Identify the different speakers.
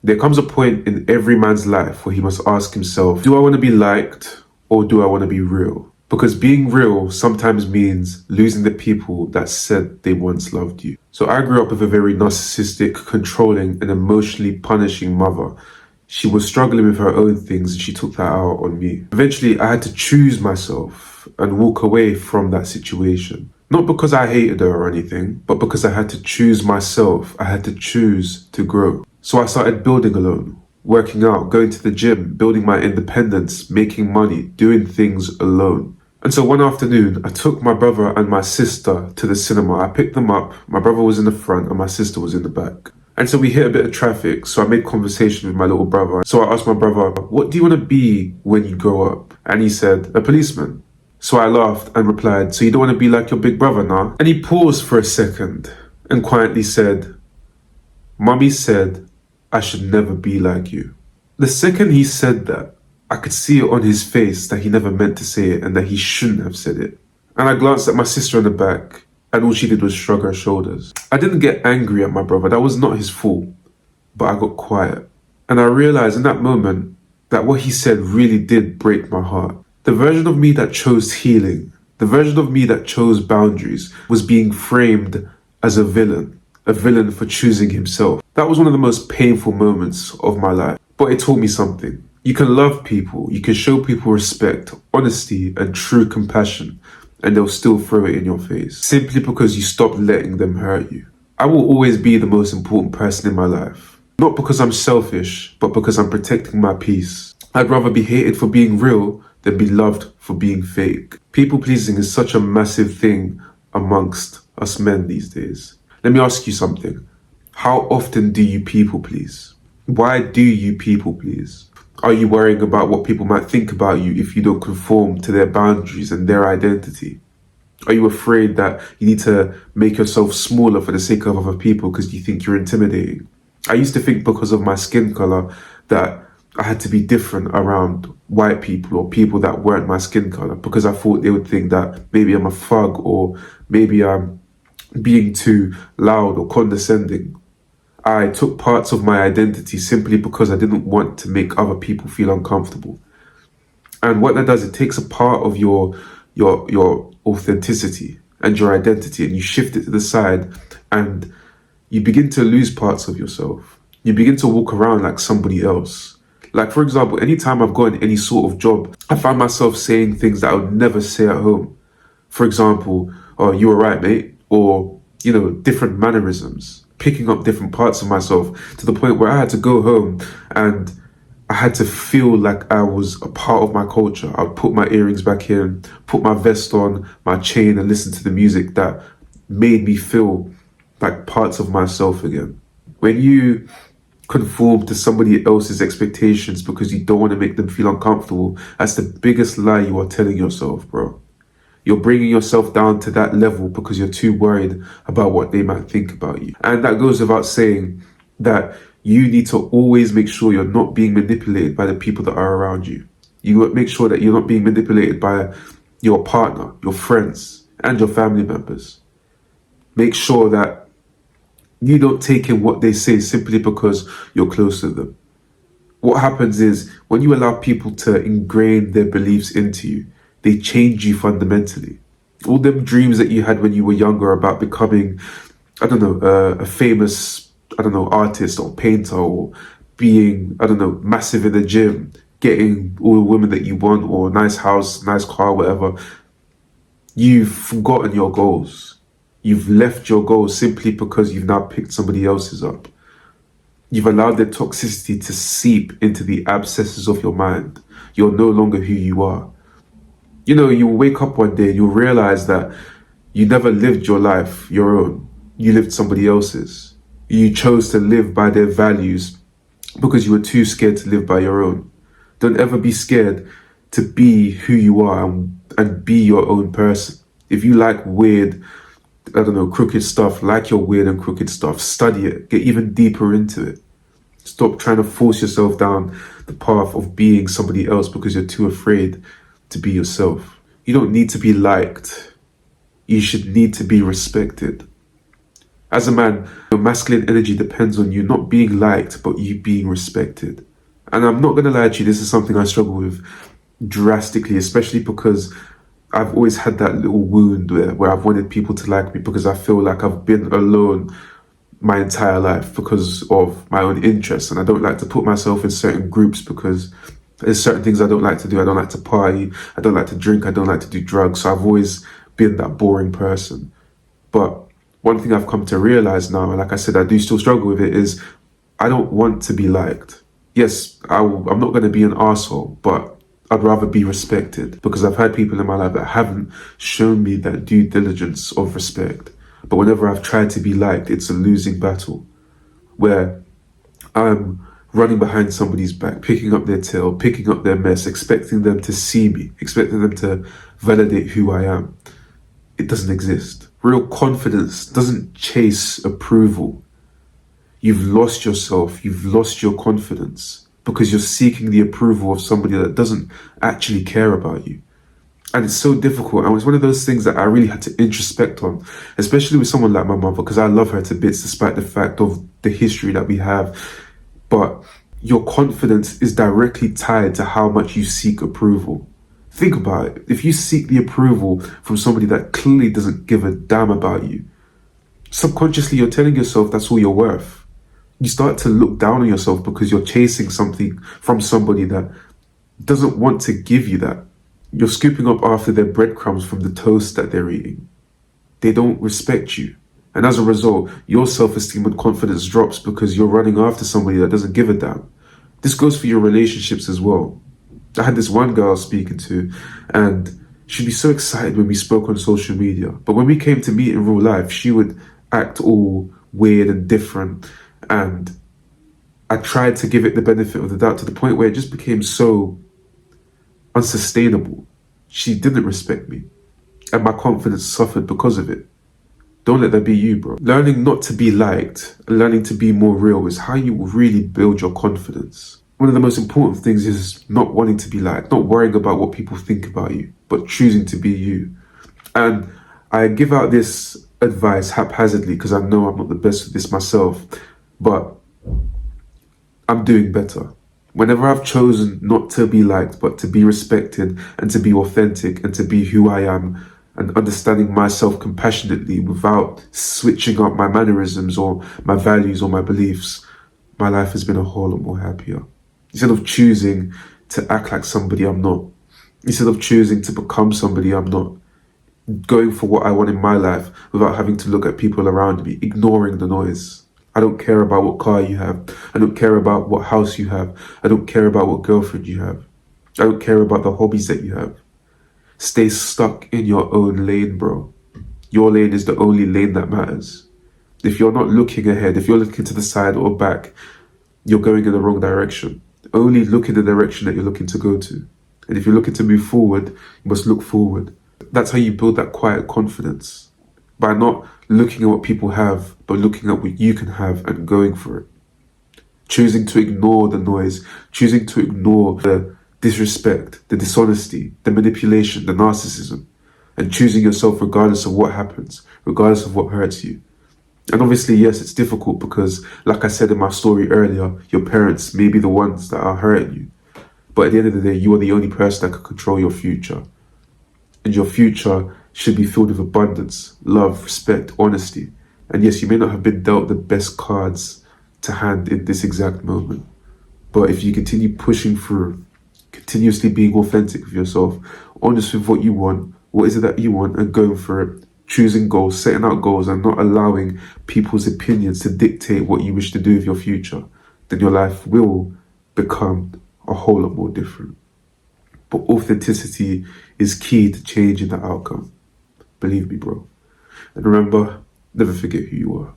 Speaker 1: There comes a point in every man's life where he must ask himself, do I want to be liked or do I want to be real? Because being real sometimes means losing the people that said they once loved you. So I grew up with a very narcissistic, controlling, and emotionally punishing mother. She was struggling with her own things and she took that out on me. Eventually, I had to choose myself and walk away from that situation. Not because I hated her or anything, but because I had to choose myself. I had to choose to grow. So I started building alone, working out, going to the gym, building my independence, making money, doing things alone. And so one afternoon, I took my brother and my sister to the cinema. I picked them up. My brother was in the front and my sister was in the back. And so we hit a bit of traffic. So I made conversation with my little brother. So I asked my brother, what do you want to be when you grow up? And he said, a policeman. So I laughed and replied, so you don't want to be like your big brother now? And he paused for a second and quietly said, Mummy said I should never be like you. The second he said that, I could see it on his face that he never meant to say it and that he shouldn't have said it. And I glanced at my sister in the back and all she did was shrug her shoulders. I didn't get angry at my brother, that was not his fault, but I got quiet. And I realized in that moment that what he said really did break my heart. The version of me that chose healing, the version of me that chose boundaries was being framed as a villain for choosing himself. That was one of the most painful moments of my life, but it taught me something. You can love people, you can show people respect, honesty, and true compassion, and they'll still throw it in your face, simply because you stopped letting them hurt you. I will always be the most important person in my life, not because I'm selfish, but because I'm protecting my peace. I'd rather be hated for being real than be loved for being fake. People pleasing is such a massive thing amongst us men these days. Let me ask you something. How often do you people please? Why do you people please? Are you worrying about what people might think about you if you don't conform to their boundaries and their identity? Are you afraid that you need to make yourself smaller for the sake of other people because you think you're intimidating? I used to think because of my skin color that I had to be different around white people or people that weren't my skin color because I thought they would think that maybe I'm a thug or maybe I'm being too loud or condescending. I took parts of my identity simply because I didn't want to make other people feel uncomfortable. And what that does, it takes a part of your authenticity and your identity and you shift it to the side and you begin to lose parts of yourself. You begin to walk around like somebody else. Like, for example, anytime I've gotten any sort of job, I find myself saying things that I would never say at home. For example, oh, you were right, mate. Or, different mannerisms, picking up different parts of myself to the point where I had to go home and I had to feel like I was a part of my culture. I would put my earrings back in, put my vest on, my chain, and listen to the music that made me feel like parts of myself again. When you conform to somebody else's expectations because you don't want to make them feel uncomfortable, that's the biggest lie you are telling yourself, bro. You're bringing yourself down to that level because you're too worried about what they might think about you. And that goes without saying that you need to always make sure you're not being manipulated by the people that are around you. You make sure that you're not being manipulated by your partner, your friends, and your family members. Make sure that you don't take in what they say simply because you're close to them. What happens is when you allow people to ingrain their beliefs into you, they change you fundamentally. All them dreams that you had when you were younger about becoming, a famous, artist or painter or being, massive in the gym, getting all the women that you want or nice house, nice car, whatever. You've forgotten your goals. You've left your goals simply because you've now picked somebody else's up. You've allowed their toxicity to seep into the abscesses of your mind. You're no longer who you are. You'll wake up one day and you'll realize that you never lived your life your own. You lived somebody else's. You chose to live by their values because you were too scared to live by your own. Don't ever be scared to be who you are and be your own person. If you like weird, crooked stuff, like your weird and crooked stuff, study it, get even deeper into it. Stop trying to force yourself down the path of being somebody else because you're too afraid to be yourself. You don't need to be liked. You should need to be respected. As a man, your masculine energy depends on you not being liked, but you being respected. And I'm not going to lie to you, this is something I struggle with drastically, especially because I've always had that little wound where I've wanted people to like me because I feel like I've been alone my entire life because of my own interests. And I don't like to put myself in certain groups because there's certain things I don't like to do. I don't like to party. I don't like to drink. I don't like to do drugs. So I've always been that boring person. But one thing I've come to realize now, and like I said, I do still struggle with it, is I don't want to be liked. Yes, I'm not going to be an arsehole, but I'd rather be respected because I've had people in my life that haven't shown me that due diligence of respect. But whenever I've tried to be liked, it's a losing battle where I'm running behind somebody's back, picking up their tail, picking up their mess, expecting them to see me, expecting them to validate who I am. It doesn't exist. Real confidence doesn't chase approval. You've lost yourself, you've lost your confidence because you're seeking the approval of somebody that doesn't actually care about you. And it's so difficult. And it's one of those things that I really had to introspect on, especially with someone like my mother, because I love her to bits despite the fact of the history that we have. But your confidence is directly tied to how much you seek approval. Think about it. If you seek the approval from somebody that clearly doesn't give a damn about you, subconsciously you're telling yourself that's all you're worth. You start to look down on yourself because you're chasing something from somebody that doesn't want to give you that. You're scooping up after their breadcrumbs from the toast that they're eating. They don't respect you. And as a result, your self-esteem and confidence drops because you're running after somebody that doesn't give a damn. This goes for your relationships as well. I had this one girl I was speaking to, and she'd be so excited when we spoke on social media. But when we came to meet in real life, she would act all weird and different. And I tried to give it the benefit of the doubt to the point where it just became so unsustainable. She didn't respect me. And my confidence suffered because of it. Don't let that be you, bro. Learning not to be liked, learning to be more real is how you will really build your confidence. One of the most important things is not wanting to be liked, not worrying about what people think about you, but choosing to be you. And I give out this advice haphazardly because I know I'm not the best at this myself, but I'm doing better. Whenever I've chosen not to be liked, but to be respected and to be authentic and to be who I am and understanding myself compassionately without switching up my mannerisms or my values or my beliefs, my life has been a whole lot more happier. Instead of choosing to act like somebody I'm not, instead of choosing to become somebody I'm not, going for what I want in my life without having to look at people around me, ignoring the noise. I don't care about what car you have. I don't care about what house you have. I don't care about what girlfriend you have. I don't care about the hobbies that you have. Stay stuck in your own lane, bro. Your lane is the only lane that matters. If you're not looking ahead, if you're looking to the side or back, you're going in the wrong direction. Only look in the direction that you're looking to go to. And if you're looking to move forward, you must look forward. That's how you build that quiet confidence. By not looking at what people have, but looking at what you can have and going for it. Choosing to ignore the noise, choosing to ignore the disrespect, the dishonesty, the manipulation, the narcissism, and choosing yourself regardless of what happens, regardless of what hurts you. And obviously, yes, it's difficult because, like I said in my story earlier, your parents may be the ones that are hurting you. But at the end of the day, you are the only person that can control your future. And your future should be filled with abundance, love, respect, honesty. And yes, you may not have been dealt the best cards to hand in this exact moment. But if you continue pushing through, continuously being authentic with yourself, honest with what you want, what is it that you want, and going for it, choosing goals, setting out goals, and not allowing people's opinions to dictate what you wish to do with your future, then your life will become a whole lot more different. But authenticity is key to changing the outcome. Believe me, bro. And remember, never forget who you are.